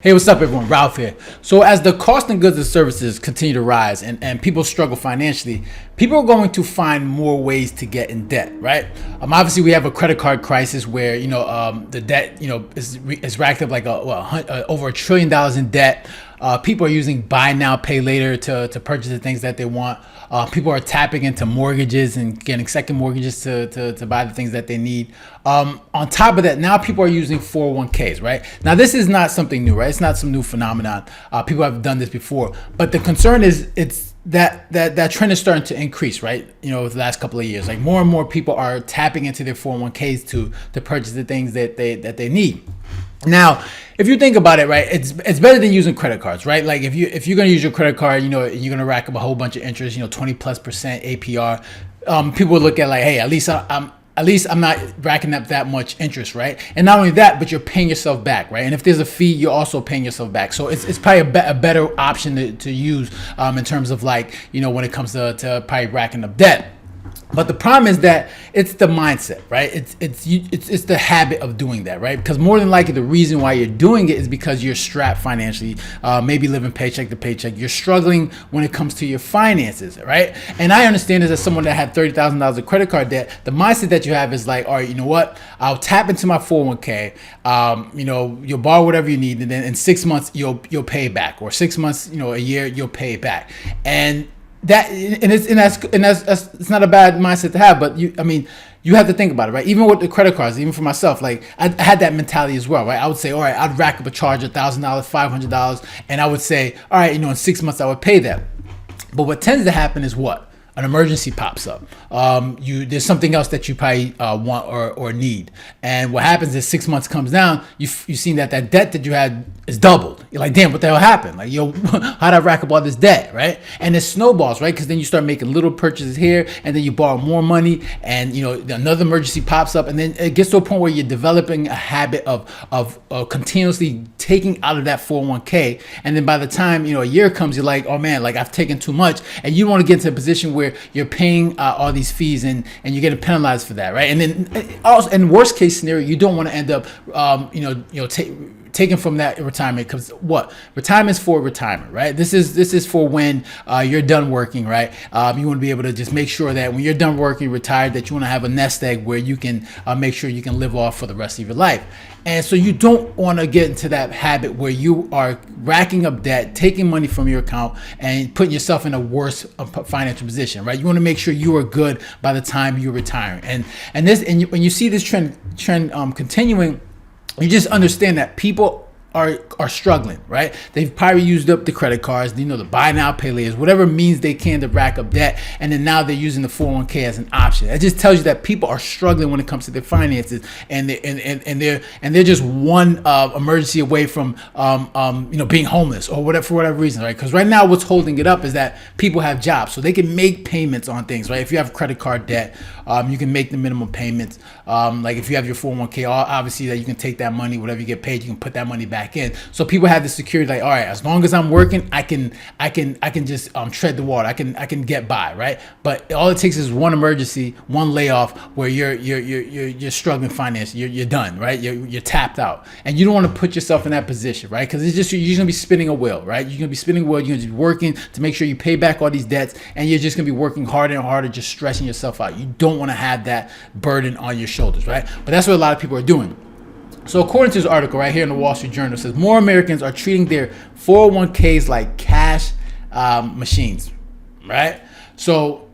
Hey, what's up, everyone? Ralph here. So as the cost of goods and services continue to rise and people struggle financially, people are going to find more ways to get in debt, right? Obviously, we have a credit card crisis where, the debt, is racked up like over $1 trillion in debt. People are using buy now, pay later to purchase the things that they want. People are tapping into mortgages and getting second mortgages to buy the things that they need. On top of that, now people are using 401ks, right? Now, this is not something new, right? It's not some new phenomenon. People have done this before. But the concern is it's that trend is starting to increase, right? Over the last couple of years. Like more and more people are tapping into their 401ks to purchase the things that they need. Now, if you think about it, right, it's better than using credit cards, right? Like if you're going to use your credit card, you're going to rack up a whole bunch of interest, 20+% APR. People would look at like, hey, at least I'm not racking up that much interest, right? And not only that, but you're paying yourself back, right? And if there's a fee, you're also paying yourself back. So it's probably a better option to use in terms of like, when it comes to probably racking up debt. But the problem is that it's the mindset, right? It's the habit of doing that, right? Because more than likely, the reason why you're doing it is because you're strapped financially, maybe living paycheck to paycheck. You're struggling when it comes to your finances, right? And I understand this as someone that had $30,000 of credit card debt. The mindset that you have is like, all right, you know what? I'll tap into my 401k. You'll borrow whatever you need, and then in 6 months you'll pay back, or 6 months, a year you'll pay back, and that's it's not a bad mindset to have, but you have to think about it, right? Even with the credit cards, even for myself, like I had that mentality as well, right? I would say, all right, I'd rack up a charge of $1,000, $500, and I would say, all right, in 6 months I would pay that. But what tends to happen is what? An emergency pops up. There's something else that you probably want or need, and what happens is 6 months comes down. You've seen that debt that you had is doubled. You're like, damn, what the hell happened? Like, how'd I rack up all this debt, right? And it snowballs, right? Because then you start making little purchases here, and then you borrow more money, and another emergency pops up, and then it gets to a point where you're developing a habit of continuously taking out of that 401k, and then by the time a year comes, you're like, oh man, like I've taken too much, and you want to get into a position where you're paying all these fees and you're getting penalized for that, right? And then also, in worst case scenario, you don't want to end up taken from that retirement, because what retirement is for retirement, right? This is for when you're done working, right? You want to be able to just make sure that when you're done working, retired, that you want to have a nest egg where you can make sure you can live off for the rest of your life. And so you don't want to get into that habit where you are racking up debt, taking money from your account, and putting yourself in a worse financial position, right? You want to make sure you are good by the time you retire. And when you see this trend continuing, you just understand that people are struggling, right? They've probably used up the credit cards, the buy now, pay later, whatever means they can to rack up debt, and then now they're using the 401k as an option. It just tells you that people are struggling when it comes to their finances, and they're just one emergency away from being homeless or whatever, for whatever reason, right? Because right now what's holding it up is that people have jobs, so they can make payments on things, right? If you have credit card debt, you can make the minimum payments. Like if you have your 401k, obviously that you can take that money, whatever you get paid, you can put that money back in. So people have the security, like, all right, as long as I'm working, I can just tread the water. I can get by, right? But all it takes is one emergency, one layoff, where you're struggling financially. You're done, right? You're tapped out, and you don't want to put yourself in that position, right? Because you're gonna be spinning a wheel, right? You're gonna be spinning a wheel. You're gonna be working to make sure you pay back all these debts, and you're just gonna be working harder and harder, just stressing yourself out. You don't want to have that burden on your shoulders, right? But that's what a lot of people are doing. So according to this article right here in the Wall Street Journal, it says more Americans are treating their 401ks like cash machines, right? So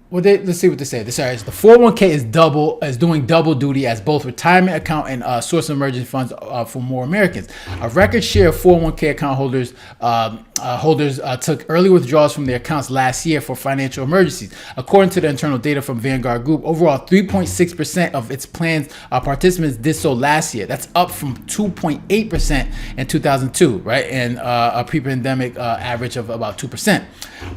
let's see what they say. This is the 401k is doing double duty as both retirement account and source of emergency funds for more Americans. A record share of 401k account holders took early withdrawals from their accounts last year for financial emergencies. According to the internal data from Vanguard Group, overall 3.6% of its plans participants did so last year. That's up from 2.8% in 2002, right? And a pre-pandemic average of about 2%.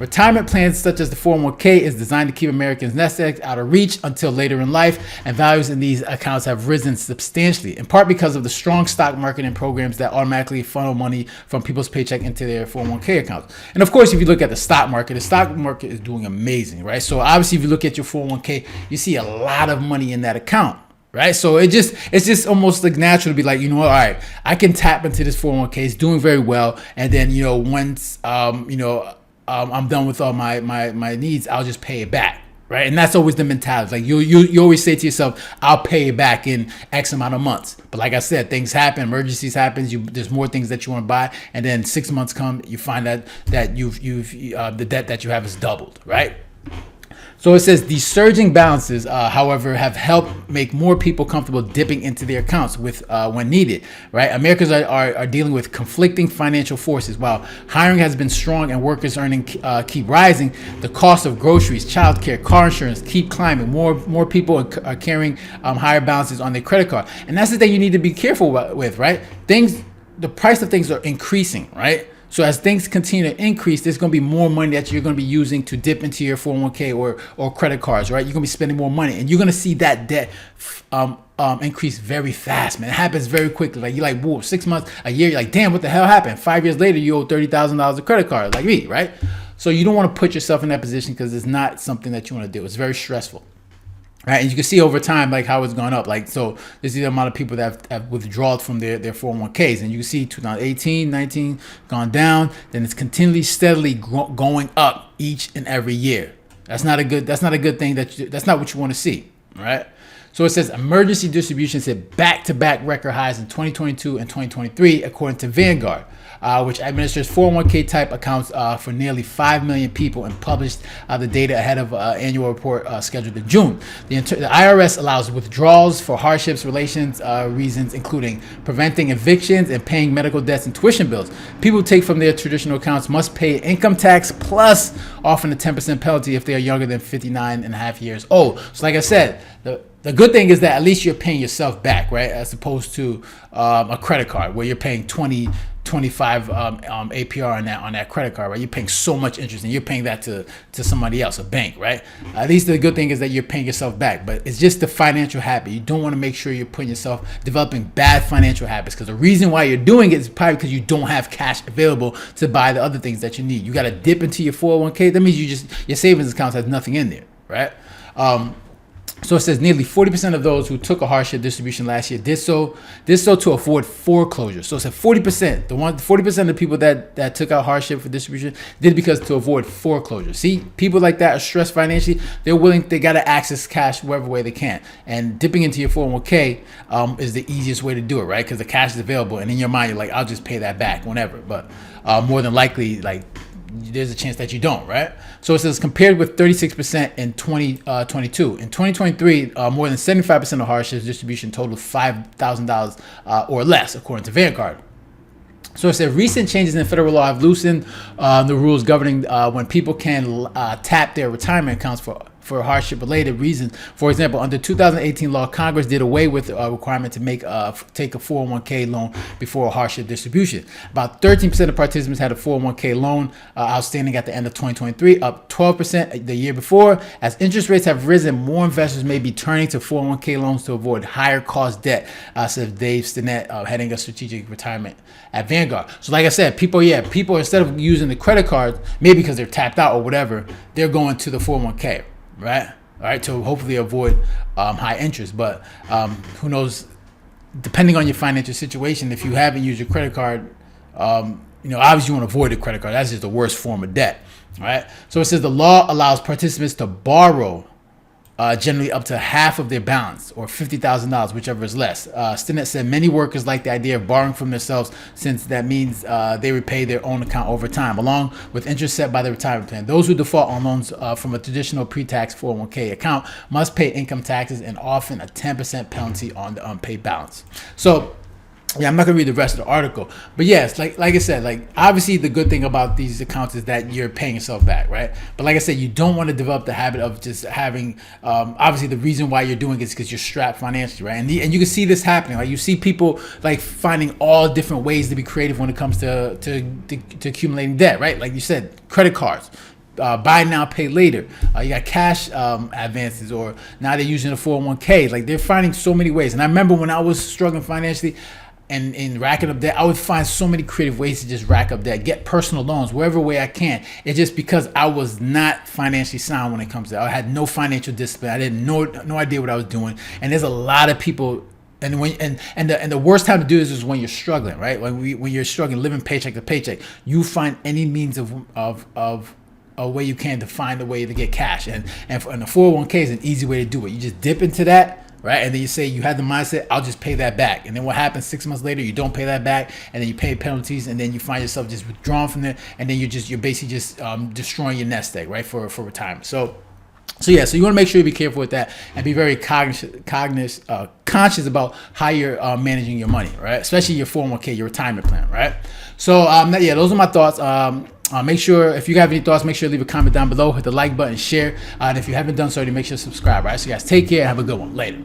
Retirement plans such as the 401k is designed to keep Americans' nest eggs out of reach until later in life, and values in these accounts have risen substantially, in part because of the strong stock market and programs that automatically funnel money from people's paycheck into their 401k accounts. And of course, if you look at the stock market is doing amazing, right? So obviously, if you look at your 401k, you see a lot of money in that account. right? So it's just almost like natural to be like, you know what, all right, I can tap into this 401k. It's doing very well, and then once I'm done with all my needs, I'll just pay it back. Right, and that's always the mentality. Like you always say to yourself, "I'll pay it back in X amount of months." But like I said, things happen, emergencies happen. There's more things that you want to buy, and then 6 months come, you find that you've the debt that you have is doubled. Right. So it says the surging balances, however, have helped make more people comfortable dipping into their accounts with when needed. Right, Americans are dealing with conflicting financial forces. While hiring has been strong and workers' earning keep rising, the cost of groceries, childcare, car insurance keep climbing. More people are carrying higher balances on their credit card, and that's the thing you need to be careful with. Right, the price of things are increasing. Right. So as things continue to increase, there's going to be more money that you're going to be using to dip into your 401k or credit cards, right? You're going to be spending more money, and you're going to see that debt increase very fast, man. It happens very quickly. Like you're like, whoa, 6 months, a year, you're like, damn, what the hell happened? 5 years later, you owe $30,000 of credit card, like me, right? So you don't want to put yourself in that position because it's not something that you want to do. It's very stressful. Right, and you can see over time like how it's gone up. Like, so this is the amount of people that have withdrawn from their 401ks, and you can see 2018, 19 gone down, then it's continually steadily going up each and every year. That's not a good thing. That's not what you want to see, right? So it says emergency distributions hit back-to-back record highs in 2022 and 2023, according to Vanguard, which administers 401k type accounts for nearly 5 million people, and published the data ahead of annual report scheduled in June. The IRS allows withdrawals for hardships reasons, including preventing evictions and paying medical debts and tuition bills. People who take from their traditional accounts must pay income tax plus often a 10% penalty if they are younger than 59 and a half years old. So like I said, the good thing is that at least you're paying yourself back, right? As opposed to a credit card where you're paying 25 APR on that credit card, right? You're paying so much interest, and you're paying that to somebody else, a bank, right? At least the good thing is that you're paying yourself back, but it's just the financial habit. You don't want to make sure you're putting yourself developing bad financial habits, because the reason why you're doing it is probably because you don't have cash available to buy the other things that you need. You got to dip into your 401k. That means your savings accounts has nothing in there, right? So it says nearly 40% of those who took a hardship distribution last year did so to avoid foreclosure. So it said 40% of the people that took out hardship for distribution did because to avoid foreclosure. See, people like that are stressed financially. They got to access cash wherever way they can. And dipping into your 401k is the easiest way to do it, right? Because the cash is available, and in your mind, you're like, I'll just pay that back whenever. But more than likely, like, there's a chance that you don't, right? So it says compared with 36% in 2022. In 2023, more than 75% of hardship distribution totaled $5,000 or less, according to Vanguard. So it said recent changes in federal law have loosened the rules governing when people can tap their retirement accounts for hardship-related reasons. For example, under 2018 law, Congress did away with a requirement to take a 401k loan before a hardship distribution. About 13% of participants had a 401k loan outstanding at the end of 2023, up 12% the year before. As interest rates have risen, more investors may be turning to 401k loans to avoid higher cost debt, says Dave Stinnett, heading a strategic retirement at Vanguard. So like I said, people instead of using the credit card, maybe because they're tapped out or whatever, they're going to the 401k. Right. All right. To hopefully avoid high interest. But who knows, depending on your financial situation, if you haven't used your credit card, obviously you want to avoid a credit card. That's just the worst form of debt. All right. So it says the law allows participants to borrow generally up to half of their balance, or $50,000, whichever is less. Stinnett said many workers like the idea of borrowing from themselves, since that means they repay their own account over time, along with interest set by the retirement plan. Those who default on loans from a traditional pre-tax 401k account must pay income taxes and often a 10% penalty on the unpaid balance. So yeah, I'm not gonna read the rest of the article, but yes, like I said, like obviously the good thing about these accounts is that you're paying yourself back, right? But like I said, you don't want to develop the habit of just having. Obviously, the reason why you're doing it is because you're strapped financially, right? And you can see this happening. Like you see people like finding all different ways to be creative when it comes to accumulating debt, right? Like you said, credit cards. Buy now, pay later. You got cash advances, or now they're using a 401k. Like they're finding so many ways. And I remember when I was struggling financially, and racking up debt. I would find so many creative ways to just rack up debt, get personal loans, wherever way I can. It's just because I was not financially sound when it comes to that. I had no financial discipline. I didn't know no idea what I was doing. And there's a lot of people. And the worst time to do this is when you're struggling, right? When you're struggling, living paycheck to paycheck, you find any means of a way you can to find a way to get cash. And the 401k is an easy way to do it. You just dip into that, right? And then you say you had the mindset, I'll just pay that back. And then what happens 6 months later, you don't pay that back, and then you pay penalties, and then you find yourself just withdrawn from there, and then you're basically just destroying your nest egg, right, for retirement. So you want to make sure you be careful with that and be very conscious about how you're managing your money, right? Especially your 401k, your retirement plan, right? So those are my thoughts. Make sure, if you have any thoughts, make sure to leave a comment down below, hit the like button, share, and if you haven't done so already, make sure to subscribe, right? So guys, take care and have a good one. Later.